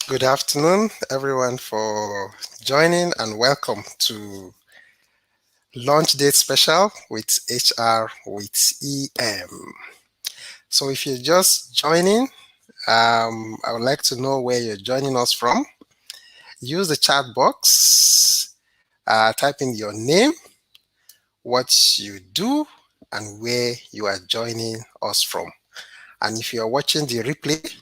Good afternoon, everyone, for joining, and welcome to Launch Date Special with HR with EM. So, if you're just joining, I would like to know where you're joining us from. Use the chat box, type in your name, what you do, and where you are joining us from. And if you're watching the replay,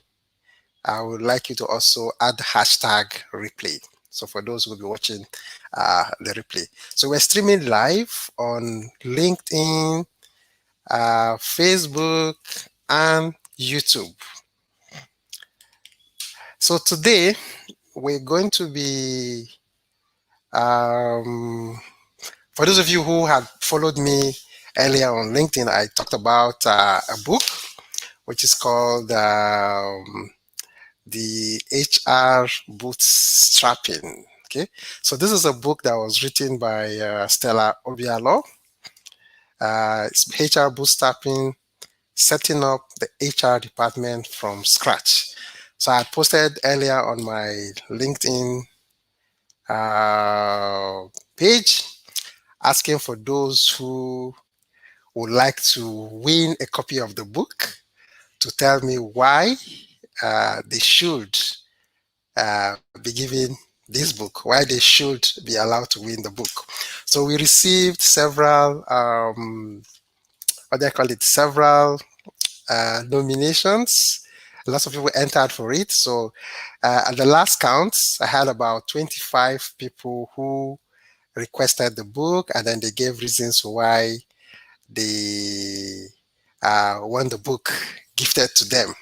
I would like you to also add hashtag replay. So for those who will be watching the replay. So we're streaming live on LinkedIn, Facebook, and YouTube. So today we're going to be, for those of you who had followed me earlier on LinkedIn, I talked about a book which is called the HR Bootstrapping. Okay, so this is a book that was written by Stella Obialor. It's HR Bootstrapping, setting up the HR department from scratch. So I posted earlier on my LinkedIn page asking for those who would like to win a copy of the book to tell me why they should be given this book, why they should be allowed to win the book. So we received several, what do I call it, several nominations. Lots of people entered for it. So at the last count, I had about 25 people who requested the book, and then they gave reasons why they want the book gifted to them.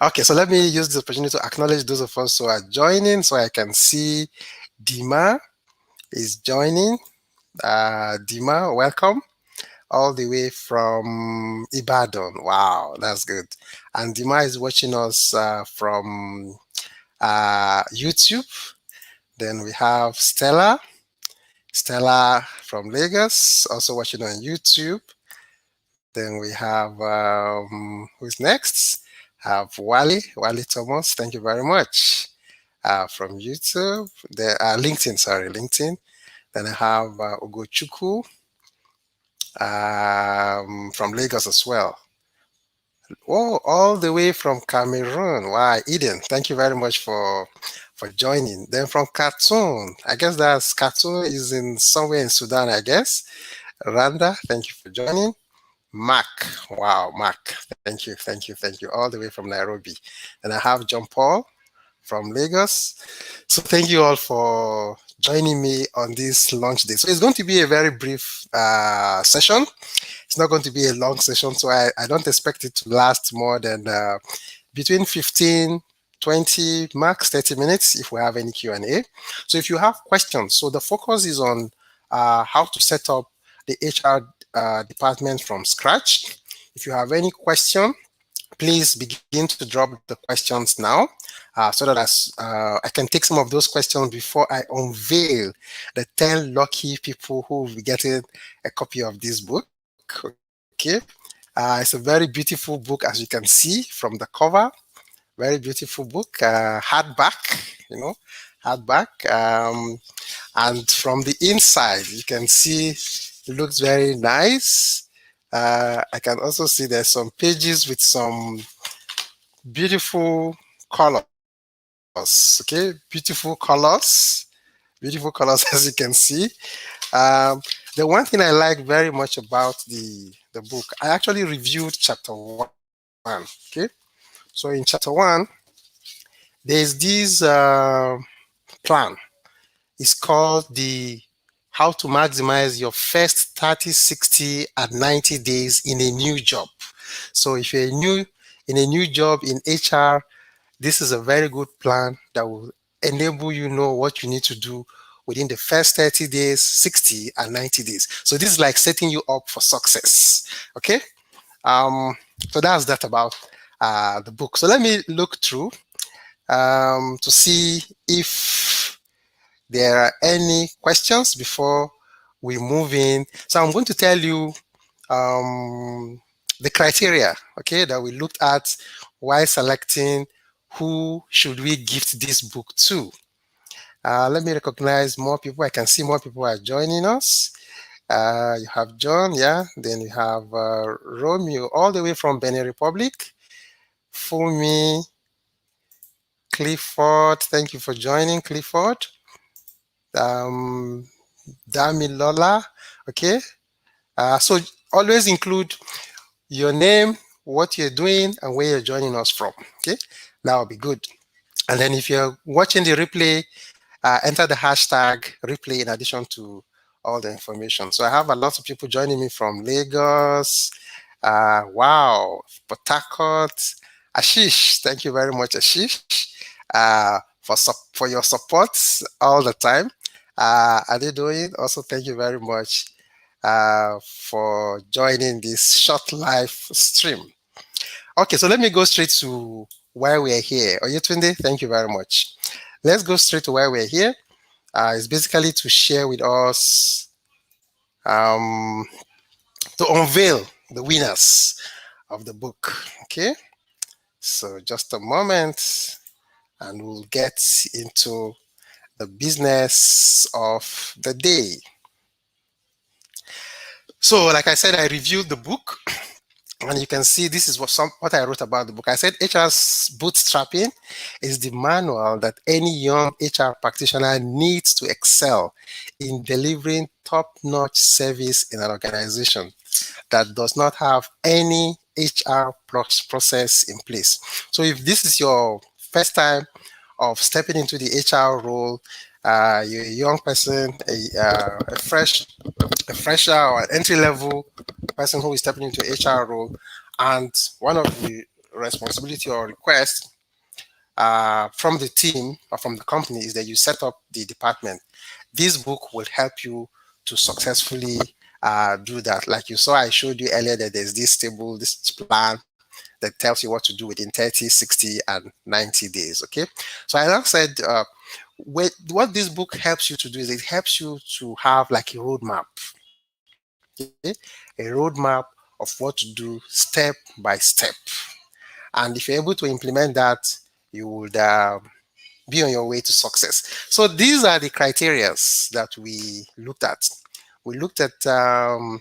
Okay, so let me use this opportunity to acknowledge those of us who are joining. So I can see Dima is joining. Dima, welcome all the way from Ibadan. Wow, that's good. And Dima is watching us from YouTube. Then we have Stella from Lagos, also watching on YouTube. Then we have, who's next? Have Wally Thomas. Thank you very much. From YouTube, LinkedIn, sorry, LinkedIn. Then I have Ugochukwu from Lagos as well. Oh, all the way from Cameroon. Wow, Eden, thank you very much for joining. Then from Khartoum, I guess that's Khartoum is in somewhere in Sudan, I guess. Randa, thank you for joining. Mark, wow, Mark, thank you, all the way from Nairobi. And I have John Paul from Lagos. So thank you all for joining me on this launch day. So it's going to be a very brief session. It's not going to be a long session, so I don't expect it to last more than between 15, 20, max 30 minutes if we have any Q&A. So if you have questions, so the focus is on how to set up the HR department from scratch. If you have any question, please begin to drop the questions now so that I can take some of those questions before I unveil the 10 lucky people who will be getting a copy of this book. Okay, it's a very beautiful book, as you can see from the cover. Very beautiful book, hardback, hardback. And from the inside, you can see it looks very nice. I can also see there's some pages with some beautiful colors. Okay, beautiful colors as you can see. The one thing I like very much about the book, I actually reviewed chapter 1. Okay, so in chapter 1, there's this plan. It's called the how to maximize your first 30, 60, and 90 days in a new job. So if you're in a new job in HR, this is a very good plan that will enable you know what you need to do within the first 30 days, 60, and 90 days. So this is like setting you up for success. Okay. So that's that about the book. So let me look through to see if there are any questions before we move in. So I'm going to tell you the criteria, okay, that we looked at while selecting who should we gift this book to? Let me recognize more people. I can see more people are joining us. You have John, yeah. Then you have Romeo, all the way from Benin Republic. Fumi, Clifford, thank you for joining, Clifford. Um, Damilola, okay. So always include your name, what you're doing, and where you're joining us from. Okay, that will be good. And then if you're watching the replay, enter the hashtag replay in addition to all the information. So I have a lot of people joining me from Lagos. Wow, Port Harcourt, Ashish. Thank you very much, Ashish, for your support all the time. Are they doing? Also, thank you very much for joining this short live stream. Okay, so let me go straight to why we're here. Oyetunde, thank you very much. Let's go straight to why we're here. It's basically to share with us, um, to unveil the winners of the book. Okay, so just a moment and we'll get into the business of the day. So, like I said, I reviewed the book. And you can see this is what I wrote about the book. I said HR's Bootstrapping is the manual that any young HR practitioner needs to excel in delivering top-notch service in an organization that does not have any HR process in place. So if this is your first time of stepping into the HR role, you're a young person, a fresher or an entry level person who is stepping into HR role, and one of the responsibility or requests from the team or from the company is that you set up the department. This book will help you to successfully do that. Like you saw, I showed you earlier that there's this table, this plan that tells you what to do within 30, 60, and 90 days. Okay. So I now said, what this book helps you to do is it helps you to have like a roadmap. Okay, a roadmap of what to do step by step. And if you're able to implement that, you would be on your way to success. So these are the criterias that we looked at. We looked at the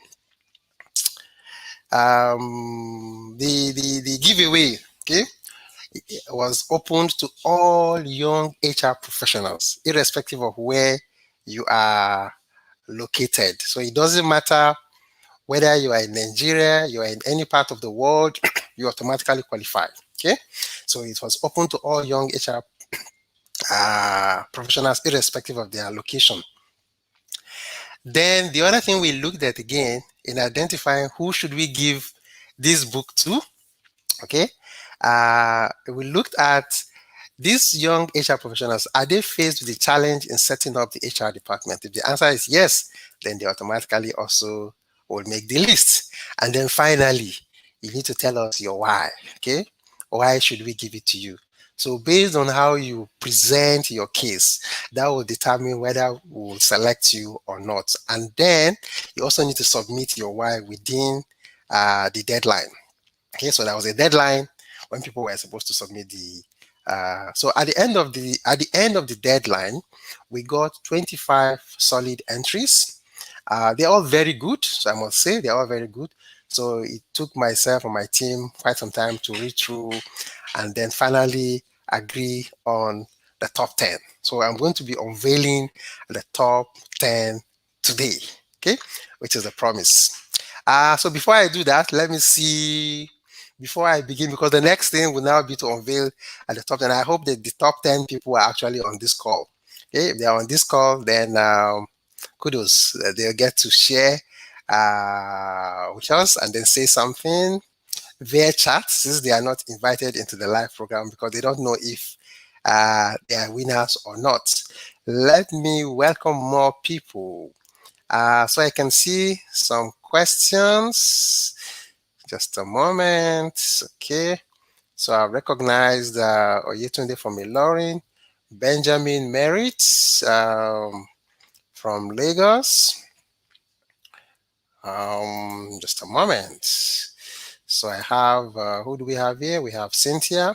giveaway. Okay, it was opened to all young HR professionals, irrespective of where you are located. So it doesn't matter whether you are in Nigeria, you are in any part of the world, you automatically qualify. Okay, so it was open to all young HR professionals, irrespective of their location. Then the other thing we looked at again in identifying who should we give this book to. Okay, we looked at these young HR professionals. Are they faced with the challenge in setting up the HR department? If the answer is yes, then they automatically also will make the list. And then finally, you need to tell us your why. Okay, why should we give it to you? So based on how you present your case, that will determine whether we will select you or not. And then you also need to submit your why within the deadline. Okay, so there was a deadline when people were supposed to submit the. So at the end of the deadline, we got 25 solid entries. They're all very good, so I must say they're all very good. So it took myself and my team quite some time to read through and then finally agree on the top 10. So I'm going to be unveiling the top 10 today, okay, which is a promise. So before I do that, let me see, before I begin, because the next thing will now be to unveil at the top 10. I hope that the top 10 people are actually on this call. Okay, if they are on this call, then kudos. They'll get to share with us and then say something via chat, since they are not invited into the live program because they don't know if they are winners or not. Let me welcome more people. So I can see some questions. Just a moment. Okay. So I recognized Oyetunde from Ilorin, Benjamin Merritt from Lagos. Just a moment. So I have, who do we have here? We have Cynthia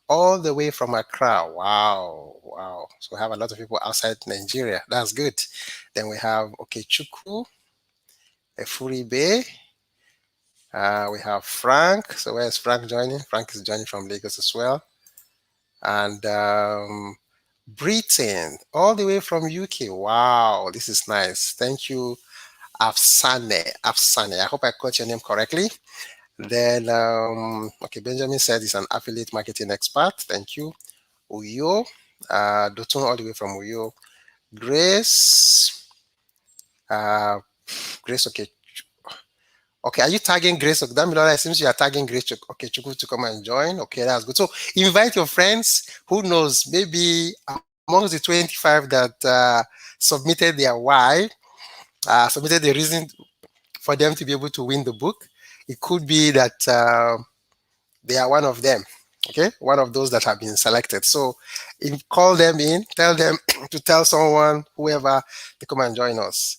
all the way from Accra. Wow, wow. So we have a lot of people outside Nigeria. That's good. Then we have Okechukwu, Efuribe. We have Frank. So where's Frank joining? Frank is joining from Lagos as well. And Britain, all the way from UK. Wow, this is nice. Thank you, Afsane. Afsane. I hope I got your name correctly. Then, okay, Benjamin said he's an affiliate marketing expert. Thank you. Uyo, Dotun, all the way from Uyo. Grace, uh, Grace, okay. Okay, are you tagging Grace? Damilola, it seems you are tagging Grace. Okay, Chukwu to come and join. Okay, that's good. So invite your friends. Who knows? Maybe amongst the 25 that submitted their why, submitted the reason for them to be able to win the book. It could be that they are one of them. Okay, one of those that have been selected. So call them in, tell them to tell someone, whoever, to come and join us.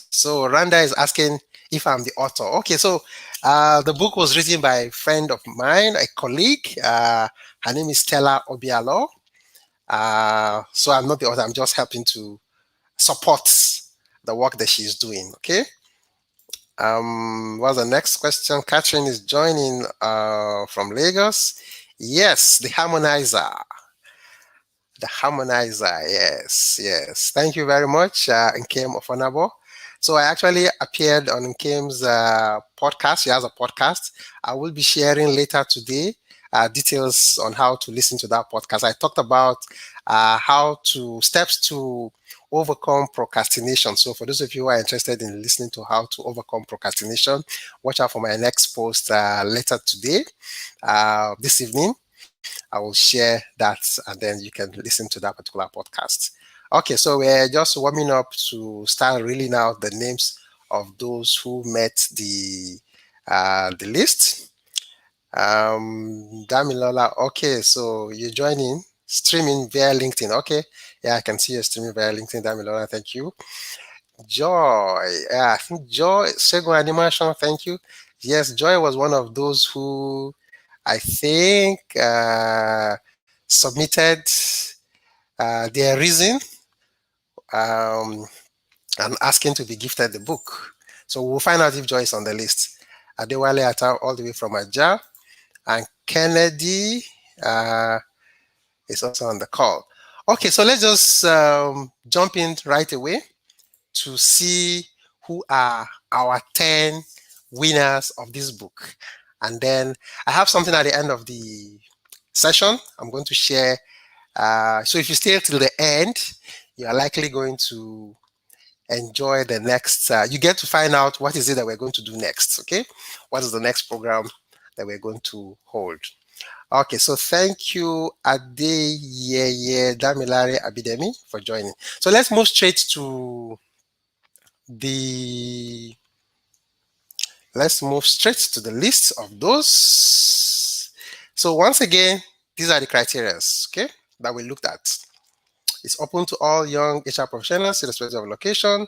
So Randa is asking if I'm the author. Okay, so the book was written by a friend of mine, a colleague. Her name is Stella Obialor. So I'm not the author. I'm just helping to support the work that she's doing. Okay. What's the next question? Catherine is joining from Lagos. Yes, the harmonizer. The harmonizer, yes, yes. Thank you very much, Nkem Ofonabo. So I actually appeared on Nkem's podcast. She has a podcast. I will be sharing later today details on how to listen to that podcast. I talked about steps to overcome procrastination. So for those of you who are interested in listening to how to overcome procrastination, watch out for my next post later today, this evening. I will share that and then you can listen to that particular podcast. Okay, so we're just warming up to start reeling out the names of those who met the list. Damilola, okay, so you're joining streaming via LinkedIn. Okay, yeah, I can see you streaming via LinkedIn, Damilola. Thank you. Joy, yeah, I think Joy, Segun Animation, thank you. Yes, Joy was one of those who I think submitted their reason um, and asking to be gifted the book. So we'll find out if Joy is on the list. Adewale Ata, all the way from Aja, and Kennedy is also on the call. Okay, so let's just jump in right away to see who are our 10 winners of this book. And then I have something at the end of the session I'm going to share. So if you stay till the end, you are likely going to enjoy the next, you get to find out what is it that we're going to do next, okay? What is the next program that we're going to hold? Okay, so thank you, Adeyeye Damilare Abidemi, for joining. So let's move straight to let's move straight to the list of those. So once again, these are the criteria, okay, that we looked at. It's open to all young HR professionals irrespective of location,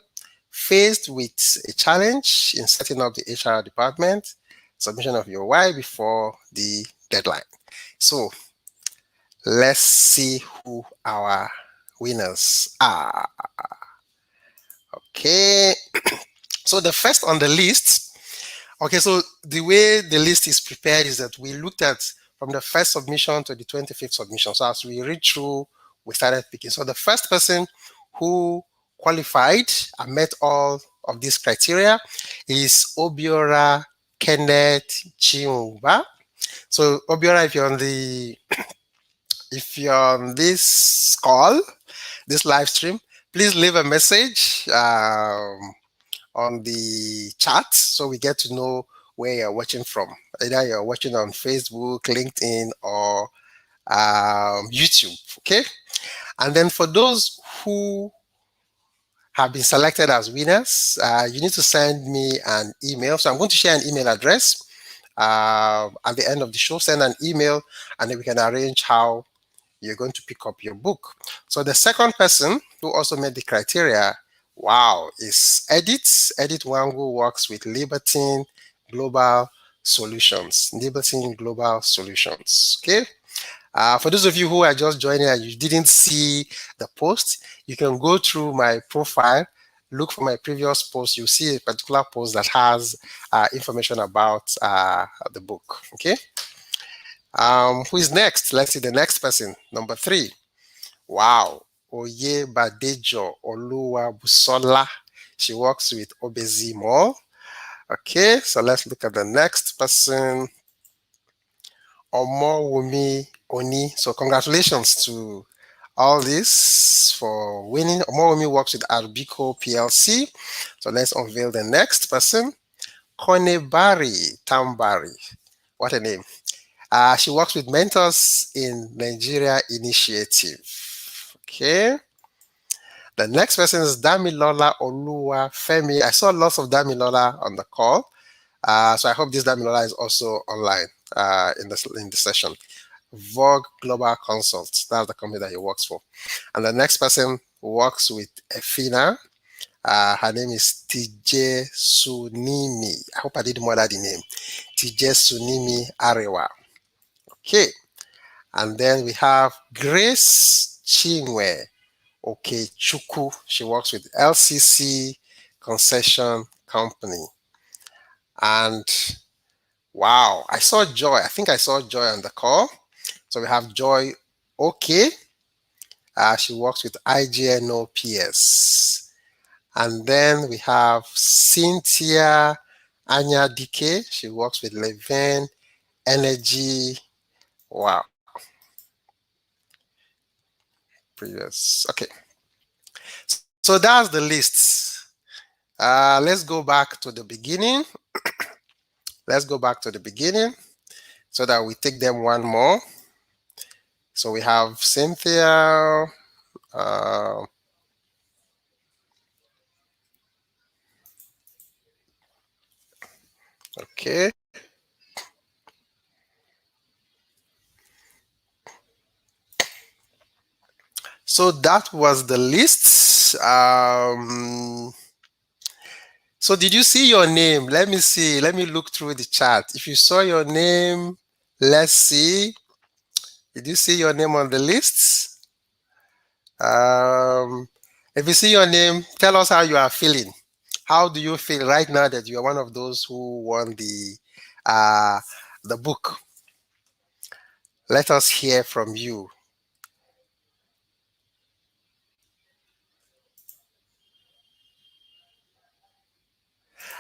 faced with a challenge in setting up the HR department, submission of your why before the deadline. So let's see who our winners are. Okay, so the first on the list, okay, so the way the list is prepared is that we looked at from the first submission to the 25th submission. So as we read through, we started picking. So the first person who qualified and met all of these criteria is Obiora Kenneth Chiumba. So Obiora, if you're on this call, this live stream, please leave a message on the chat so we get to know where you're watching from. Either you're watching on Facebook, LinkedIn, or YouTube, okay? And then for those who have been selected as winners, you need to send me an email. So I'm going to share an email address at the end of the show. Send an email and then we can arrange how you're going to pick up your book. So the second person who also met the criteria, wow, is Edith. Edith Wangu works with Libertine Global solutions, enabling global solutions. Okay. For those of you who are just joining and you didn't see the post, you can go through my profile, look for my previous post. You'll see a particular post that has information about the book. Okay. Who is next? Let's see the next person. Number 3. Wow. Oye Badejo Oluwa Busola. She works with Obezi Mall. Okay, so let's look at the next person. Omowumi Oni. So congratulations to all this for winning. Omowumi works with Arbico PLC. So let's unveil the next person. Konebari Tambari. What a name. She works with Mentors in Nigeria Initiative. Okay. The next person is Damilola Oluwa Femi. I saw lots of Damilola on the call. So I hope this Damilola is also online in the session. Vogue Global Consults. That's the company that he works for. And the next person works with Efina. Her name is TJ Sunimi. I hope I didn't murder the name. TJ Sunimi Arewa. Okay. And then we have Grace Chinwe Okechukwu. She works with LCC Concession Company. And wow, I saw Joy. I think I saw Joy on the call. So we have Joy Okay. She works with IGNOPS. And then we have Cynthia Anyadike. She works with Leven Energy. Wow. Previous. Okay. So that's the list. Let's go back to the beginning. Let's go back to the beginning so that we take them one more. So we have Cynthia. Okay. So that was the list. So did you see your name? Let me see. Let me look through the chat. If you saw your name, let's see. Did you see your name on the list? If you see your name, tell us how you are feeling. How do you feel right now that you are one of those who won the book? Let us hear from you.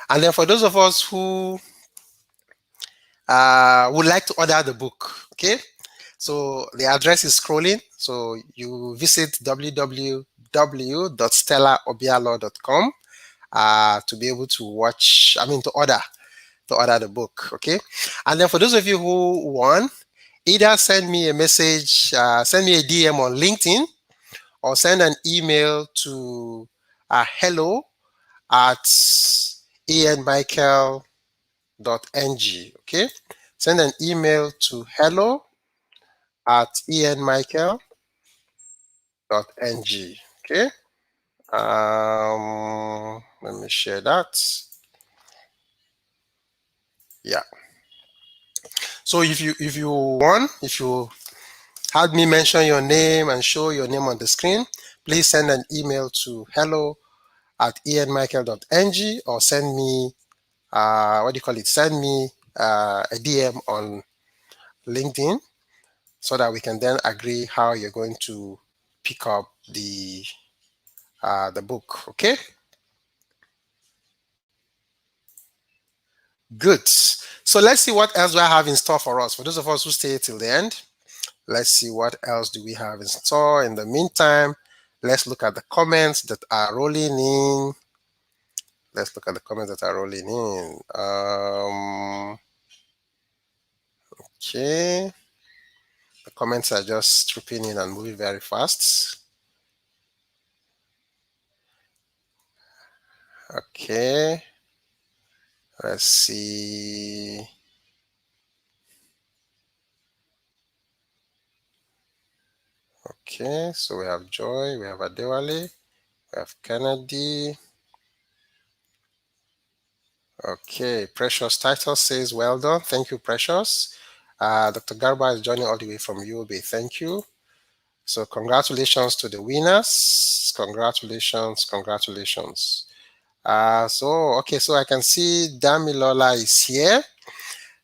And then for those of us who would like to order the book, okay? So the address is scrolling. So you visit www.stellaobialor.com to be able to to order the book, okay? And then for those of you who won, either send me a message, send me a DM on LinkedIn, or send an email to hello@ianmichael.ng, okay? Send an email to hello@ianmichael.ng, okay? Let me share that. Yeah. So if you had me mention your name and show your name on the screen, please send an email to hello@ianmichael.ng or send me send me a DM on LinkedIn so that we can then agree how you're going to pick up the book. Okay. Good. So let's see what else do I have in store for us. For those of us who stay till the end, let's see what else do we have in store. In the meantime, let's look at the comments that are rolling in. Let's look at the comments that are rolling in. Okay. The comments are just trooping in and moving very fast. Okay. Let's see. Okay, so we have Joy, we have Adewale, we have Kennedy. Okay, Precious Titus says, well done. Thank you, Precious. Dr. Garba is joining all the way from UOB. Thank you. So congratulations to the winners. Congratulations, congratulations. Okay, so I can see Damilola is here.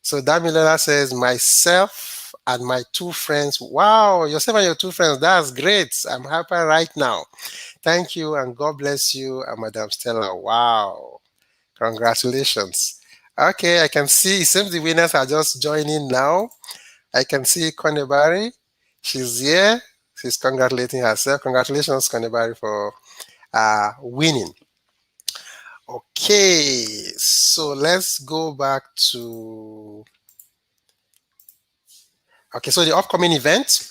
So Damilola says, myself and my two friends. Wow, yourself and your two friends, that's great. I'm happy right now. Thank you and God bless you and Madam Stella. Wow, congratulations. Okay, I can see, it seems the winners are just joining now. I can see Konebari. She's here. She's congratulating herself. Congratulations, Konebari, for winning. Okay, so let's go back to. Okay, so the upcoming event.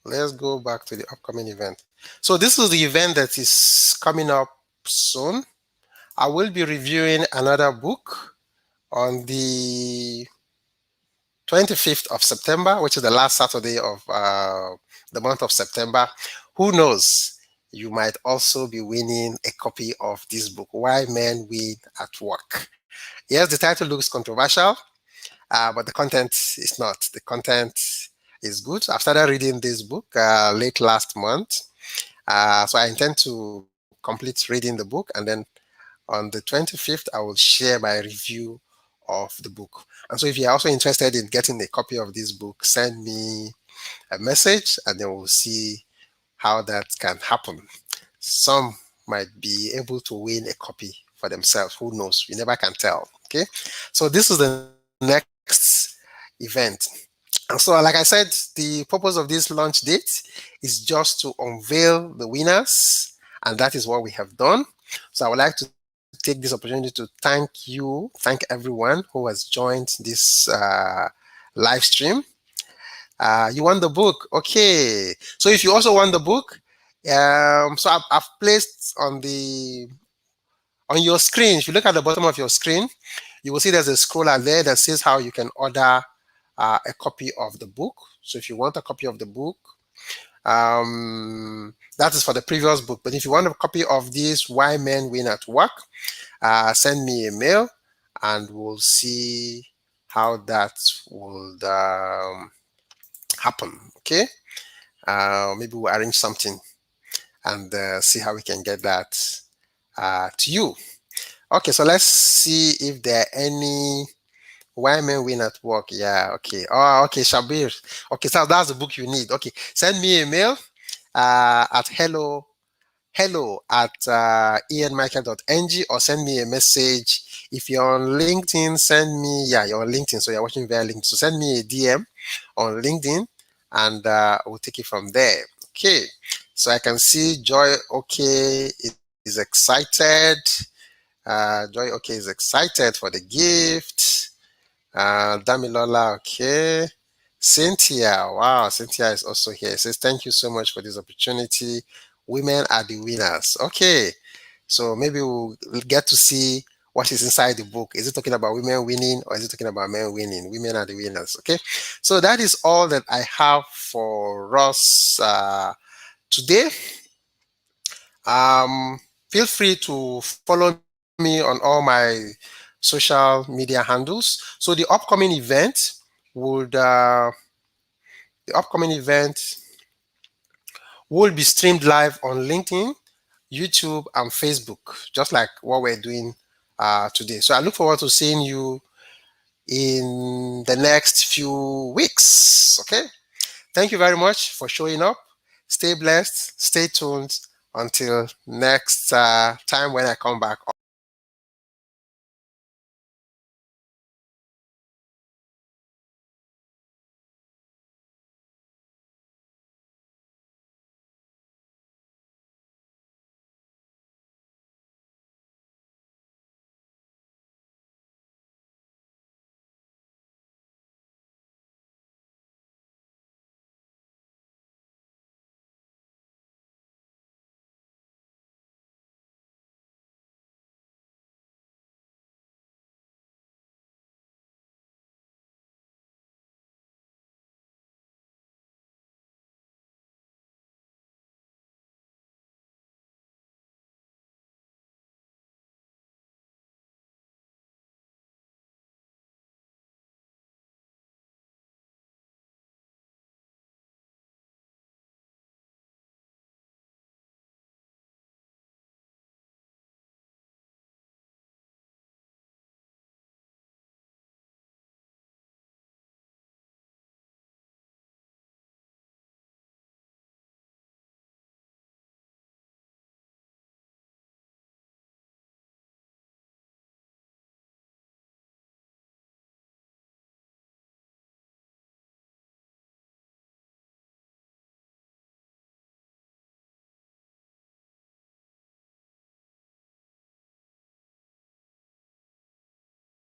Let's go back to the upcoming event. So this is the event that is coming up soon. I will be reviewing another book on the 25th of September, which is the last Saturday of the month of September. Who knows? You might also be winning a copy of this book, Why Men Win at Work. Yes, the title looks controversial, but the content is not. The content is good. I've started reading this book late last month. So I intend to complete reading the book, and then on the 25th, I will share my review of the book. And so if you're also interested in getting a copy of this book, send me a message and then we'll see how that can happen. Some might be able to win a copy for themselves. Who knows? We never can tell. Okay. So this is the next event. And so, like I said, the purpose of this launch date is just to unveil the winners, and that is what we have done. So I would like to take this opportunity to thank everyone who has joined this live stream. You won the book. Okay. So if you also won the book, so I've placed on your screen, if you look at the bottom of your screen, you will see there's a scroller there that says how you can order a copy of the book. So if you want a copy of the book, that is for the previous book. But if you want a copy of this Why Men Win at Work, send me a mail and we'll see how that would happen. Okay. Maybe we'll arrange something and see how we can get that to you. Okay, so let's see if there are any Why Men Win at Work. Yeah, okay. Oh, okay, Shabir. Okay, so that's the book you need. Okay, send me a mail at hello@ianmichael.ng or send me a message. If you're on LinkedIn, send me, yeah, you're on LinkedIn, so you're watching via LinkedIn. So send me a DM on LinkedIn and we'll take it from there. Okay, so I can see Joy Okay is excited. Joy Okay is excited for the gift. Damilola, okay. Cynthia, wow, Cynthia is also here. It says, thank you so much for this opportunity. Women are the winners. Okay, so maybe we'll get to see what is inside the book. Is it talking about women winning or is it talking about men winning? Women are the winners. Okay, so that is all that I have for us today. Feel free to follow me on all my social media handles. So would uh, the upcoming event will be streamed live on LinkedIn, YouTube, and Facebook, just like what we're doing today. So I look forward to seeing you in the next few weeks. Okay. Thank you very much for showing up. Stay blessed. Stay tuned until next time when I come back.